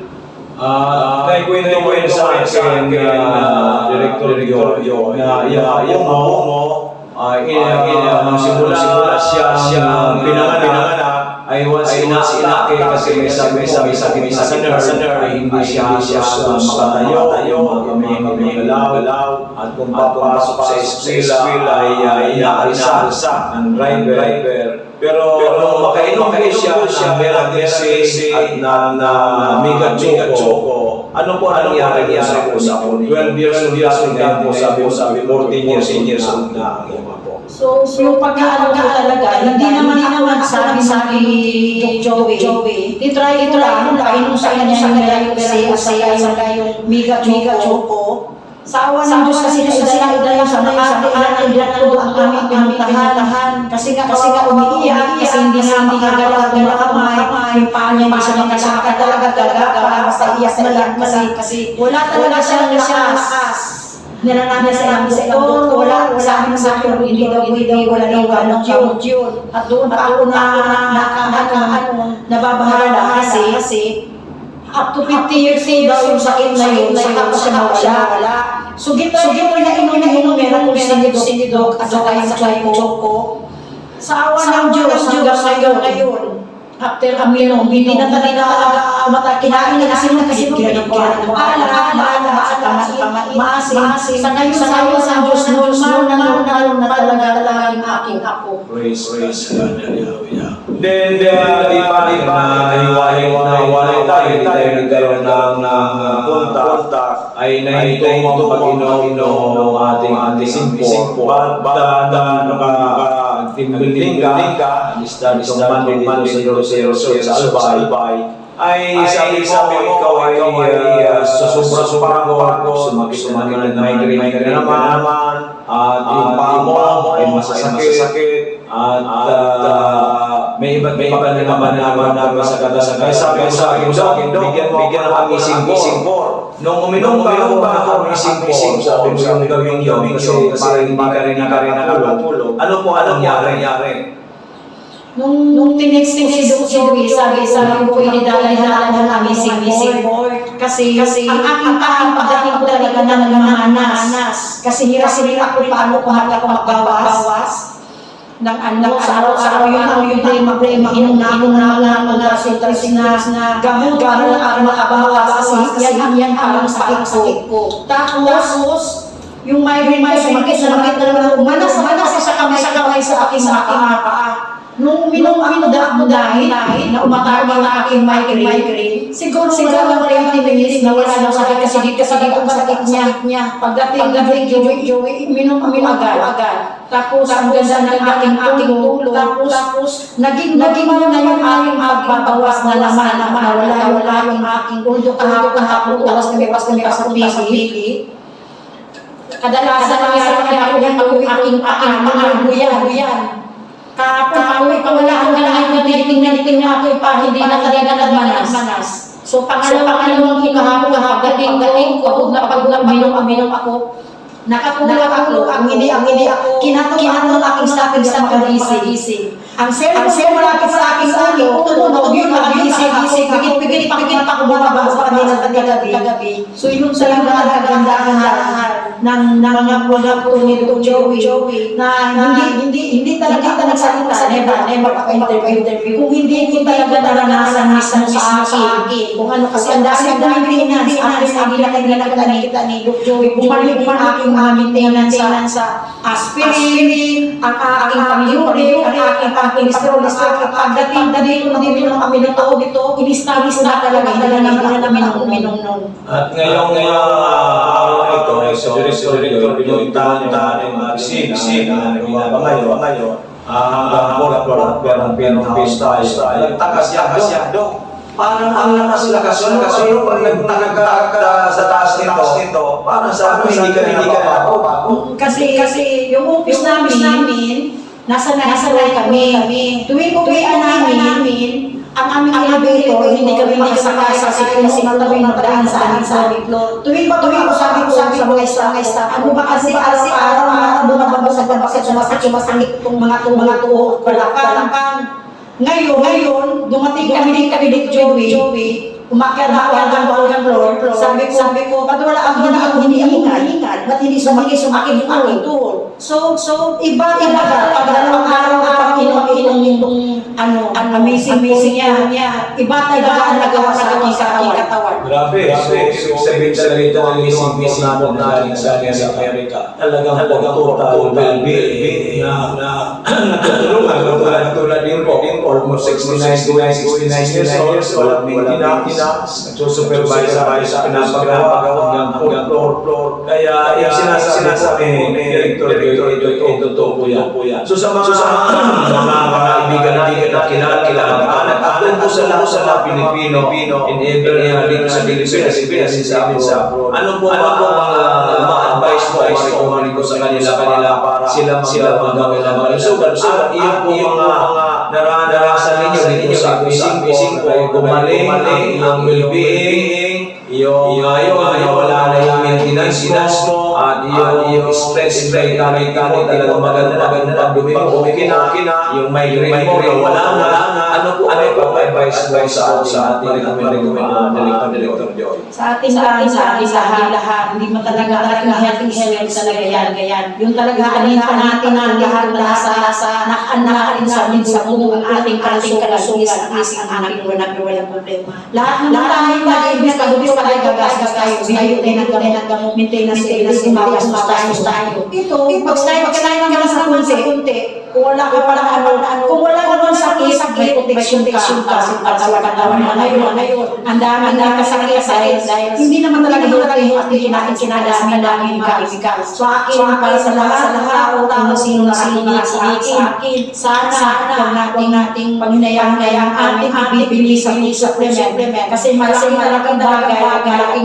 Naikwento mo yun sa akin, Director Giorgio, na yung mo, simula siyang pinanganak, ay once inatake kasi may sabi sa nurse ay hindi siya makatayo, may galaw, at kung papasok sa eskwela ay inaalsa ng driver. Pero nung makainom siya, meron kasi at na mega choco. Ano po nangyari sa po? 12 years old ngayon po, sabi 14 years old na po. So, yung pagkaano ko talaga, hindi naman sabi sa akin ni Joey. Titry lang, painom sa kanya yung yung mega choco. Sa awa ng Diyos kasi dahil sa nakailan ng doktor ang aming pinuntahan. Kasi nga umiiyak, kasi hindi nga makagalaw kamay, yung paa niya hindi siya makasaka talaga, basta iyak na lang kasi wala talaga siyang lakas. Nilanganan sa ilang doktor, wala sa akin, hindi wala gamot yun. At doon pa ako nababahala kasi up to 50 years daw yung sakit na yun, saka siya mawala. So, gito na inom meron sinidok at saka yung choco. Sa awa ng Diyos, ngayon, after aminom, hindi na talaga kinain na kasi kinagkiran ng maala, maasin. Sa ngayon, sa Diyos, normal na talaga ang aking apo. Praise God, hallelujah. Then, di ba, hiwa-hiwa tayo nagkaroon ng contact, ay nahitumang pag-inom ng ating simpo. But, naka-timbuling ka, listad itong Monday dito sa Albay, ay sabi mo, ikaw ay sa sobrang pagod, sumakit ng migraine ka naman, at yung paa mo ay masasakit, at may iba't iba na naman sa kadasagay. Sabi mo sa akin, bigyan ng missing core. Nung uminom ka ako missing core, sabi mo yung gawin yun kasi parang hindi ka rin nakakatulog. Ano po nangyari? Nung tinext si Joey, sabi ko, inidala na namin missing board. Kasi ang aking pagdating ko talaga na namanas. Kasi hirap ko paano ko magbawas ng sa araw-araw yung problema inom na mga resultas na gamot para makabawas kasi yan ang sakit ko. Tapos yung migraine ko, sumakit na manas sa kamay sa aking paa. nung uminom ako dahil na umatake ang aking migraine, siguro wala 20 minutes na wala na sakit kasi dito ang sakit niya. Pagdating Joey, uminom agad. Tapos ang ganda ng aking tulog. Tapos naging na yung aking pagbabawas na naman. Wala yung aking ulo kahapon. Tapos kami sa pili. Kadalasan nangyari ako yung aking buyan. Kahapon ko wala akong lahat na tinitingnan ako yung hindi na talaga nagmanas. So pangalawang kahapon ko na pag uminom ako, nakatulog ako, ang hindi ako, kinatulog aking sakit sa makagising. Ang cellphone malapit sa aking ulo, yun makagising, pigit pa ako bumaba sa kanila gabi. So yun sa yung nagkagandahan ng mga po ni Dr. Joey na hindi talaga nagsalita, never ako-interview. Kung hindi ko talaga naranasan mismo sa akin, kung ano kasi ang dami maintenance, aking nakita ni Dr. Joey, bumalik yung aking maintenance sa aspirin, ang aking pang-uric, ang aking pang-cholesterol, pagdating dito kami nito, inis na talaga namin ang uminom nun. At ngayong ito, sa direktoryo, pinuntahan yung mga bisig na ngayon, hanggang 4 pero pista, nagtakas do. Parang ang lakas yun, pag nagtagak sa taas nito, parang sa amin, hindi ka nakapapako. Kasi yung office namin, nasa kami. Tuwing uwian namin, ang aming elevator, hindi kami makasakay kasi matawing magdaan sa aming floor. Tuwing ko sabi ko sa mga staff, ano ba kasi araw-araw bumababa sa sumasakit itong mga tuho, balakang. Ngayon, dumating kami dito, Joey, umakyat ako hanggang floor. Sabi ko, ba't wala ako hinihingal? Ba't hindi sumakit yung aking tool? So, iba talaga. Pag dalawang araw pag inom yung amazing niya. Iba talaga ang nagawa sa aking katawan. Grabe. Sabihin ng ising natin na galing sa Amerika. Talagang total well-being na natutulungan. Tulad din po, almost 69 years old. Walang nagsusupervise sa pinapagawa hanggang floor. Kaya sinasabi ni Director, ito totoo po yan. So sa mga kaibigan na kinakailangan po sa Pilipino in every area dito sa Pilipinas sa abroad. Ano po mga advice mo ko sa kanila para sila magawin naman. So iyon po mga naranasan ninyo sa bising po gumaling ang well-being, yung wala na yung maintenance mo, at yung stress rate kami talaga maganda pagdumi mo, okay na, yung migraine mo, wala na. Ano po advice mo sa ating Director Joy? Sa ating lahat, hindi mo talaga healthy talaga yan. Yung talaga natin ang lahat na nakanarin sa kung ang ating kalusugan is ang ating walang problema. Lahat ng tayo malinis, kadubis gagastos tayo, naggamot, maintenance, gumagastos tayo. Ito, pag tayo naman sa kunti, kung wala ka naman sakit, may protection ka sa katawan mo ngayon. Ang dami na kasakit dahil hindi naman talaga yung ating kinadami So akin, para sa lahat, kung sino mga sa akin, sana huwag nating panghinayang ating ibibili sa supplement. Kasi malaking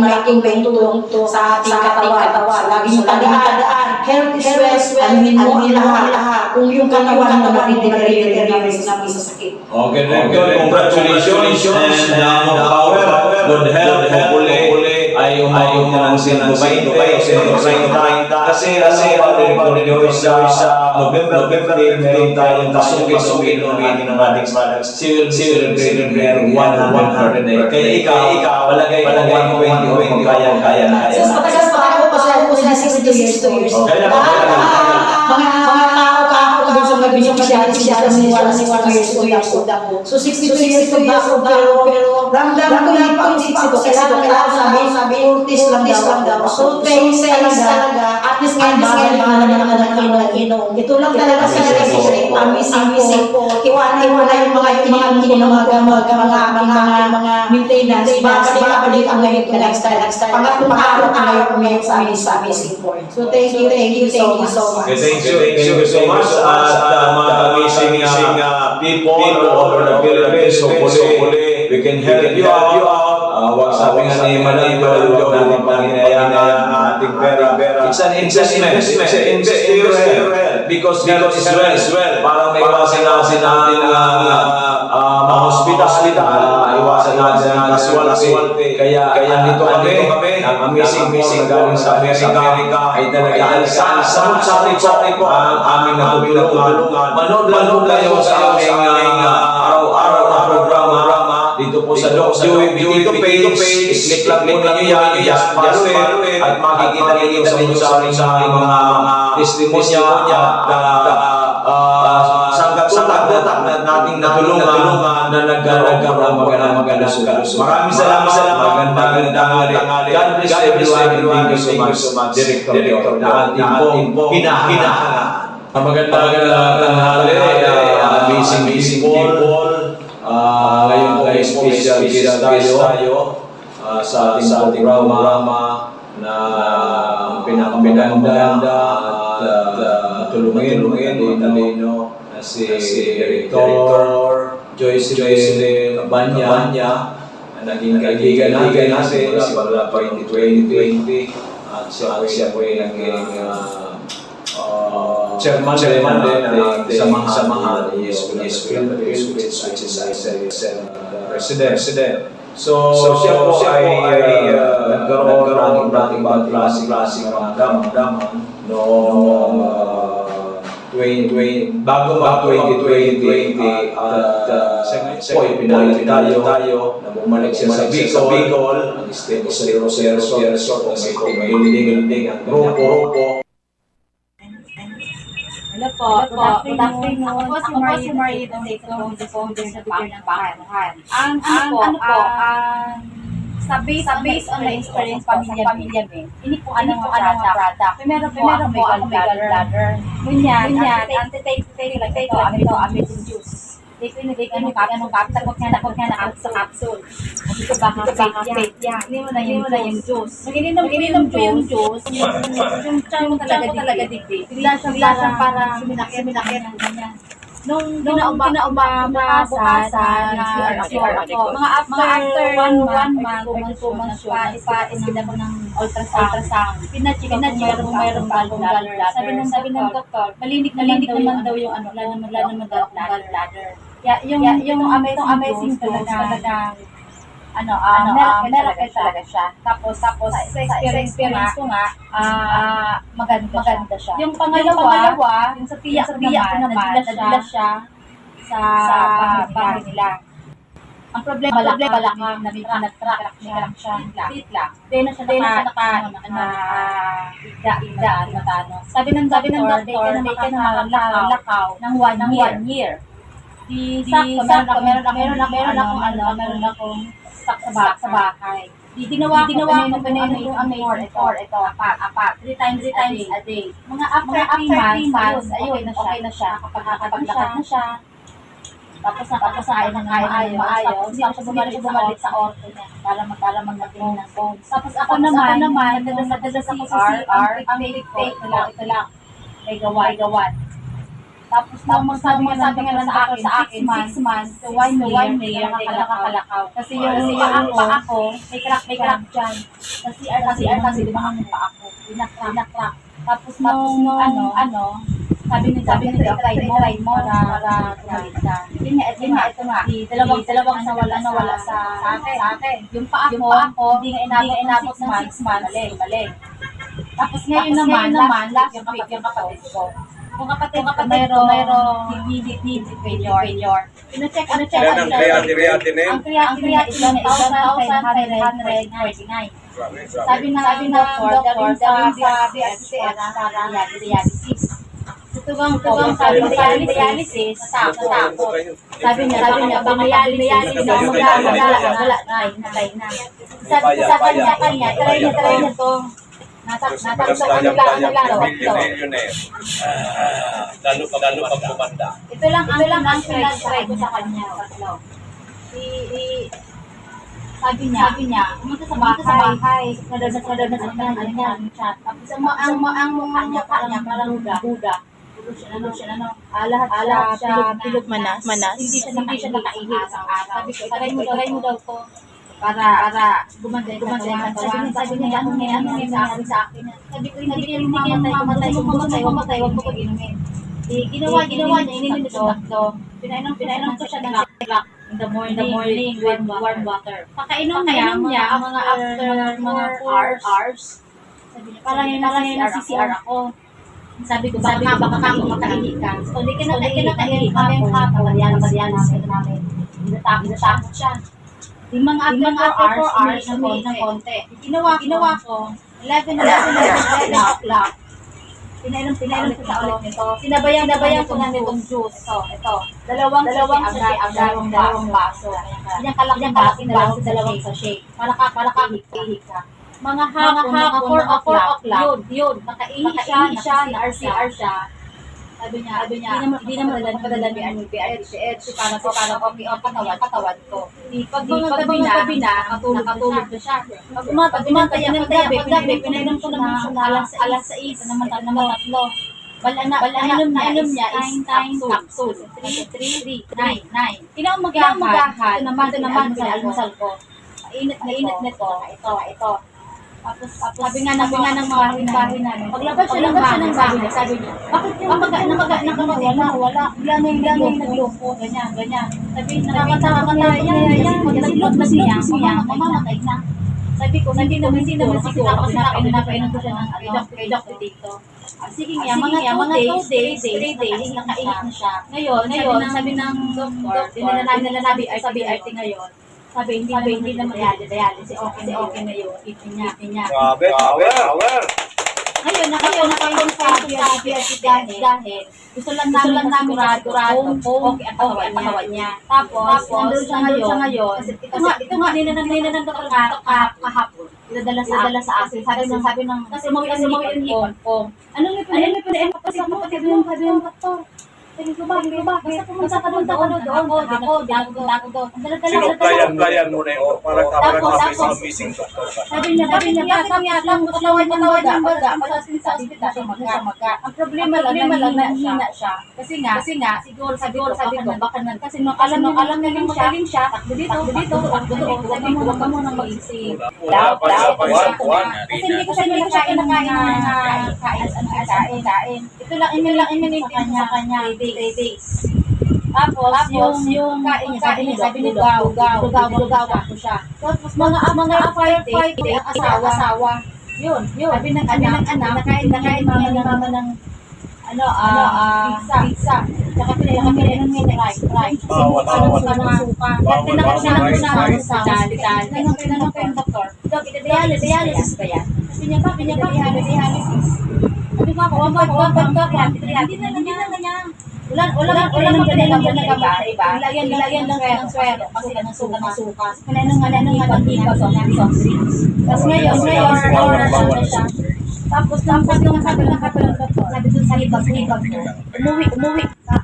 malaking tulong sa ating katawan. Laging tandaan, health is wealth, anuhin mo ang lahat. Kung yung katawan mo nare-repair sa sakit. Okay, congratulations and good health. Hopefully ay umabot na lang sila ng 20 kasi sa November 15 meron tayong pasungin ng ating products. Silver 100 per day. Kaya ikaw, palagay mo 20 kaya. Matagas pa ako kasi ako 62 years old. Mga tao doon sa beneficiary siya naniwala sa 62 years old ako. So 62 years old ako, pero ramdam ko yung pag-isip ko, kailangan sabi, 40s lang daw. So 10 talaga, at least ngayon bagay nakinom. Ito lang talaga sa amazing ko. Iwanan mo na yung mga maintenance. Babalik ang ngayon ka next time. Pangatlong araw ka ngayon sa amazing point. So thank you so much. Okay, thank you so much at mga amazing people all over the Philippines. Hopefully, we can help you out. Sabi nga ni Manay, huwag natin panghinayaan ang ating pera. It's an investment. It's an investment because God is well. Para may iwasan natin ma-hospital, iwasan natin ang casualty. Kaya andito kami, ang amazing galing sa Amerika ay talaga samot-sari po ang aming natutulungan. Manood lang kayo sa aming araw-araw na programa dito po sa Doc Joey Dito page. Click lang po ninyo yan, just follow it, at makikita ninyo sa aming mga testimonya sangkat-sangkat na nating natulungan na nagkaroon ng magandang solusyon. Maraming salamat. Magandang hali. God bless everyone. Thank you so much, Director, na ating po hinahanga. Magandang hali, amazing people. Ngayon po ay special guest tayo sa ating programa na pinakaganda at tulungin Italino na si Director Joycelyn Cabanya na naging kaibigan natin simula 2020 at siya po ay naging chairman din ng samahan ni Yes Philippines, which is president. So siya po ay nagkaroon ng dating klaseng ramdaman noong bago 2020 at siya po ay pinalit tayo na bumalik siya sa Bicol. Ang stay po sa resort na may building ang grupo. Hello po. Good afternoon. Ako si Marie Donde from the Panginoon. Ang sa base on my experience pamilya ini po ano product. Meron po ako may gallbladder. Ganyan, anti-taste like ito, amazing juice. Dito anong takot nga na sa capsule. Dito baka fake yan. Hindi mo na yung juice. Nag ininom po yung juice. Yung tiyan mo talaga digdig. Bigla siyang parang suminakit ng ganyan. Nung bukasan, CR ako. Mga after 1 month or 2 months ipa-iskita ko ng ultrasound. Pinacheck kung mayroong gallbladder. Sabi ng doktor, malinig naman daw yung wala naman gallbladder. Yung amazing talaga meron talaga siya. Tapos sa experience ko nga, maganda siya. Yung pangalawa, yung sa tiya ko naman, nadala siya sa bahay nila. Ang problema balakang nag-crack siya. Tit lang. Hindi na siya matano. Sabi ng doktor, they can lakaw ng 1 year. Meron akong stock sa bahay. Ginawa ko yung Amazing ito, apat. 3 times a day. Mga after 3 months, ayun, okay na siya. Kapag-lakad na siya. Tapos nakakasain ng maayos. Tapos bumalik sa orto niya para mag-natin ng bones. Tapos ako naman, nadala sa CR, ang fake ito lang. May gawan. Tapos sabi nga sa akin, 6 months to 1 year, nakakalakaw. Kasi yung paa ko, may crack dyan. Kasi di ba ang paa ko, binakrak. Tapos sabi nila, try mo para gumalit ka. Ito nga. Dalawang nawala sa akin. Yung paa ko, hindi nga inabot ng 6 months, balik. Tapos ngayon naman, last week yung kapatid ko. Kung kapatid ko mayroong need failure. Pina-check ang creatinine is 1,549. Sabi ng doktor, gawin sa BSCS para dialysis. madugang sabi ng dialysis, natakot. Sabi niya, pag may dialysis na, wala na, hinatay na. Sabi ko sa kanya, try niya to. Natakot millionaire. Lalo pag kumanda. Ito lang ang pinag-try ko sa kanya. Tatlo. Sabi niya, pumunta sa bahay. Nadadala ng chat. Tapos ang mukha niya parang Buddha. Lahat siya pilog manas. Hindi siya nakaihip sa araw. Sabi ko, try mo daw to. Para gumanda yung katawan. Sabi niya, ano nangyayari sa akin? Sabi ko, hindi niya mamatay. Huwag mo pag-inumin. Ginawa niya, ininom siya tatlo. Pinainom ko siya ng rock in the morning with warm water. Pakainom niya, mga after mga 4 hours. Sabi niya, parang yung CCR ako. Sabi ko, baka makakahihi ka. So, hindi ka nakahihi kami yung hapon. Padialis namin. Natakot siya. Di mga after 4 hours, umihi ng konti. Ginawa ko, 11 o'clock. Pinainom ko sa ulit nito. Sinabayan ko na nitong juice. Ito. Dalawang baso. Yung kalakang baso, dalawang sachet. Malakahihi ka. Mga hapon, 4 o'clock, yun. Nakaihi siya, na-RCR siya. Sabi niya, hindi naman padala ni PRCH para okay katawan ko. Pag mga gabi na, nakatulog na siya. Pag umantay ng paggabi, pinainom ko naman siya alas 6, naman tatlo. Nainom niya is 9 capsule. 3, 9. Inaumagahan, ito naman almusal ko. Mainit nito. Ito. Tapos sabi nga ng mga bahay namin, paglabas siya ng bahay, sabi niya, bakit yung wala, bigla na yung nagloko, ganyan. Sabi, nakakatawa yan, nagloko na siya, mamamatay na. Sabi ko, hindi naman siguro, kasi napainom ko siya ng doctor dito. Sige nga, mga 2 days, 3 days, nakainit na siya. Ngayon, sabi ng doktor, dinala nabi RT ngayon, sabi, hindi naman dialysis, okay na yun, ipin niya. Grabe, power. Ngayon, nakakonfirm sa PRC dahil gusto lang namin sigurado kung okay ang katawan niya. Tapos, nandun siya ngayon. Ito nga, nila ng doktor kahapon. Dinadala sa akin. Sabi ng, kasi mo yung hipon ko. Anong ipin? Kapatid mo, yung doktor. Sabi ko ba? Basta pumunta ka doon. Ako doon. Sino mo na yun? Parang Tapos, missing doctor ka. Sabi niya, kami lang, katawan ng baga. Pagkasin sa ospital siya maga. Ang problema lang na hina siya. Kasi nga, siguro sabi ko, baka nan. Kasi nung alam na magaling siya, takbo dito. Sabi mo, huwag ka munang mag-isip. Kasi hindi ko siya nakain ng kain. Ito lang, sa kanya. 3 days. Tapos yung kain niya, sabi ni lugaw ako siya. Tapos mga firefighter, asawa. Yun. Sabi ng anak, nakain mama ng pizza. Tsaka pinainom niya ng rice. Suka. Tinanong sa hospital. Tinanong ko yung doktor, Dok, dialysis ba yan? Sabi niya pa, dialysis. Sabi ko ako, hindi na niya. Wala nang ganyan iba. Nilagyan lang ng swero kasi ng suka. Kananong pagtigaw sa soft drinks. Tapos ngayon, na siya. Tapos sabi ng doktor, sabi dun sa hibag ko, umuwi.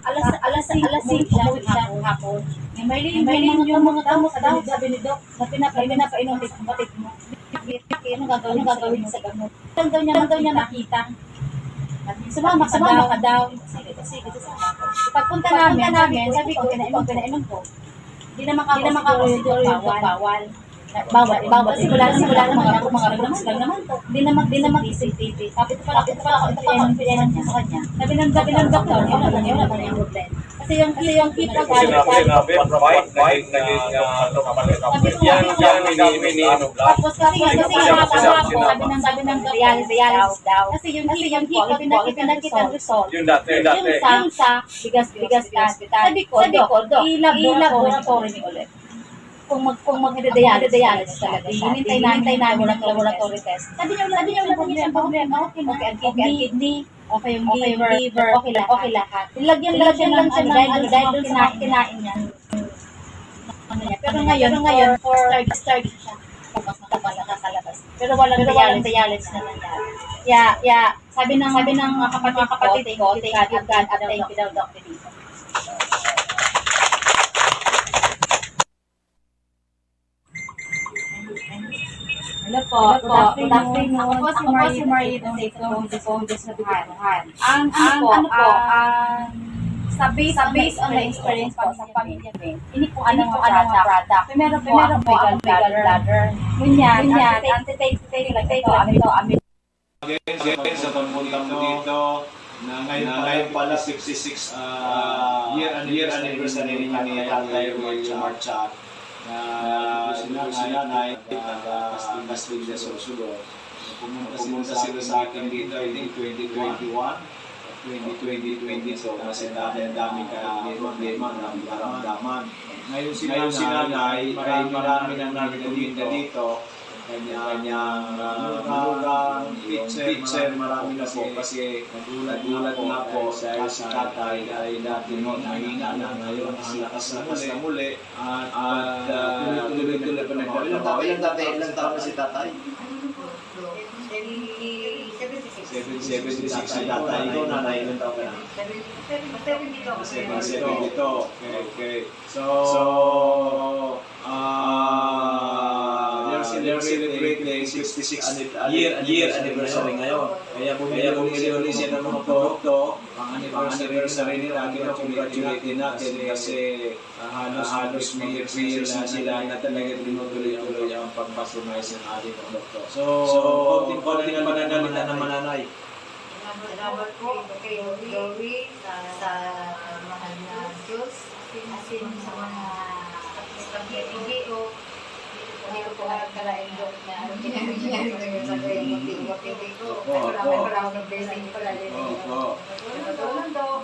Alas 6 siya, umuwi siya hapon. May yung mga tao sabi ni Doc, na pinapainom ng kapatid mo. Ano gagawin sa gamot? Lang daw niya nakita. Sumama ka daw. Sige. Pagpunta namin, sabi ko, pinainom ko. Hindi naman ako siguro yung bawal. Simula naman ako mga drugs lang naman to. Hindi naman isip-tip. Tapos ito pa ako pinainom niya sa kanya. Sabi ng doktor, yun naman yung problema. Kasi yung kita Sinabi, fight, naging yan, tapos kasi sabi ng dialysis daw. Kasi yung hipon, pinakita ang result. yung dati. Yung sa bigas ka. Sabi ko, Dok, i-laboratory ni ulit. mag-dialysis talaga siya. Hinintay namin laboratory test. Sabi niya, wala siyang problema. Okay ang kidney, okay yung liver, okay lahat. Nilagyan lang siya ng dahil dun sa kinain niya. Pero ngayon, for start siya. Tapos nakakalabas. Pero walang dialysis na nangyari. Yeah, sabi ng kapatid ko, thank you God at thank you daw Dr. Dito. Hello po. Good afternoon. Ako si Marie Dito sa Duhan. Ang sa base on the experience po sa pamilya ko, ini po ano product. Primero po ang gallbladder. Ganyan, anti-take like ito, amin. Again, sa pagpunta mo dito, na ngayon pala 66 year anniversary ni Tatay Rogelio Marchat, na sinanay Castillo Sorsogon. Pumunta sila sa akin dito, I think 2021, 2022, kasi dami problema ng maramdaman. Ngayon si nanay, marami nang nagtitinda dito, kanyang malugang, pitcher, marami na po kasi nagulat na po dahil si tatay ay dati noon mahina na ngayon ang lakas na muli at tuloy-tuloy pa nagtrabaho. Ilang taon na si tatay? 76 si tatay. Ikaw nanay, ilang taon ka na? 72. Okay. So they're celebrating 66 year anniversary ngayon. Kaya bumili ulit siya ng mga produkto. Ang anniversary nila, congratulate natin kasi halos may years na sila na talaga tinutuloy ang pag-patronize ng ating produkto. So konting na pananalita ng mananay. Salamat po kay Joey sa mahal na Diyos. Asin sa mga PGO. Hindi ko po kalain doon na ginagawa ngayon sa motivo ko. Maraming ng blessing pala din. Natulong daw.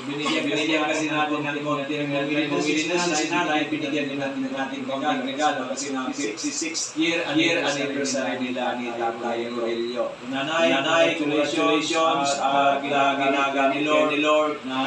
Binigyan kasi natin ng konting bumili na si nanay, binigyan din natin ng ating regalo kasi na 66 year anniversary nila ni Tatay Rogelio. Nanay, congratulations ginaga ni Lord na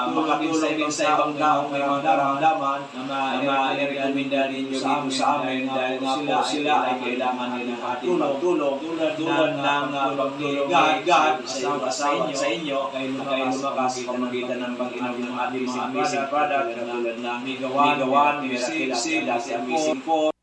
makatulong sa ibang taong may mga nararamdaman na i-recommenda ninyo dito sa amin dahil sila ay kailangan nilang ating pagtulong tulad ng pagtulong ni God sa inyo kayo lumakas sa pamagitan ng pag-inom ng ating mga amazing product na tulad ng Mega 1, Miracle, Amazing 4,